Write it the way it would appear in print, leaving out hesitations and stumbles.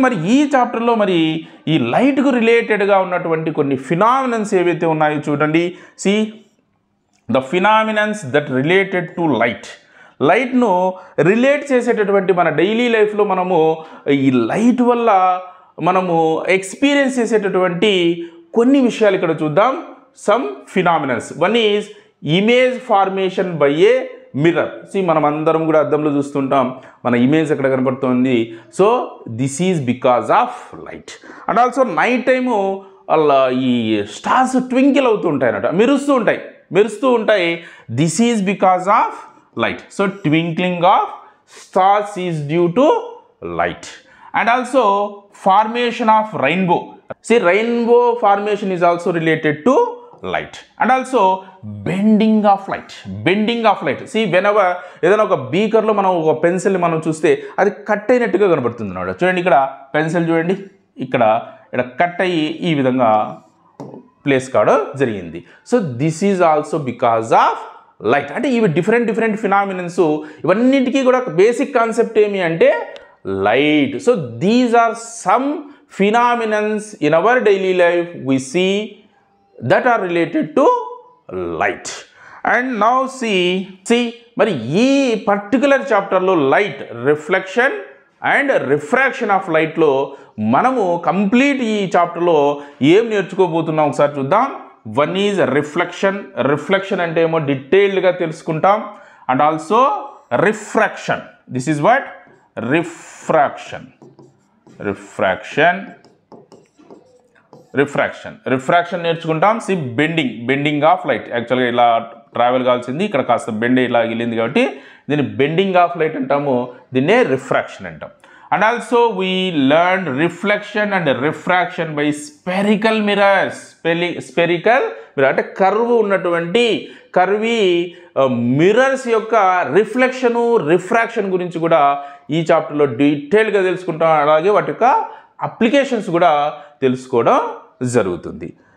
మరి ఈ చాప్టర్లో మరి ఈ లైట్కు రిలేటెడ్గా ఉన్నటువంటి కొన్ని ఫినామినన్స్ ఏవైతే ఉన్నాయో చూడండి. The phenomenons that related to లైట్ను రిలేట్ చేసేటటువంటి మన డైలీ లైఫ్లో మనము ఈ లైట్ వల్ల మనము ఎక్స్పీరియన్స్ చేసేటటువంటి కొన్ని విషయాలు ఇక్కడ చూద్దాం. Some phenomenons. One is image formation by a mirror. మనం అందరం కూడా అద్దంలో చూస్తుంటాం, మన ఇమేజ్ ఎక్కడ కనబడుతుంది. So this is because of light. And also night time ఈ స్టార్స్ ట్వింకిల్ అవుతూ ఉంటాయి అన్నమాట, మెరుస్తూ ఉంటాయి. This is because of light. So twinkling of stars is due to light. And also formation of rainbow. Rainbow formation is also related to light. And also bending of light. Whenever ఏదైనా ఒక బీకర్లో మనం ఒక పెన్సిల్ని మనం చూస్తే అది cut అయినట్టుగా కనబడుతుంది అన్నమాట. చూడండి, ఇక్కడ పెన్సిల్ చూడండి, ఇక్కడ కట్ అయ్యి ఈ విధంగా ప్లేస్ కావడం జరిగింది. So this is also because of light. అంటే ఇవి డిఫరెంట్ ఫినామినన్స్. ఇవన్నింటికీ కూడా బేసిక్ కాన్సెప్ట్ ఏమి అంటే light. So these are some phenomenons in our daily life we see that are related to light. And now see మరి ఈ particular చాప్టర్లో light reflection and refraction of లైట్లో మనము కంప్లీట్ ఈ చాప్టర్లో ఏం నేర్చుకోబోతున్నాం ఒకసారి చూద్దాం. వన్ ఈజ్ రిఫ్లెక్షన్ అంటే ఏమో డీటెయిల్డ్గా తెలుసుకుంటాం. And also refraction, this is what refraction నేర్చుకుంటాం. Bending of light. యాక్చువల్గా ఇలా ట్రావెల్ కావాల్సింది, ఇక్కడ కాస్త బెండ్ ఇలా వెళ్ళింది కాబట్టి దీన్ని బెండింగ్ ఆఫ్ లైట్ అంటాము, దీన్నే రిఫ్రాక్షన్ అంటాం. And also we learn reflection and refraction by spherical mirrors. Spherical mirror అంటే కర్వీ మిర్రర్స్ యొక్క రిఫ్రాక్షన్ గురించి కూడా ఈ చాప్టర్లో డీటెయిల్గా తెలుసుకుంటాం. అలాగే వాటి యొక్క అప్లికేషన్స్ కూడా తెలుసుకోవడం జరుగుతుంది.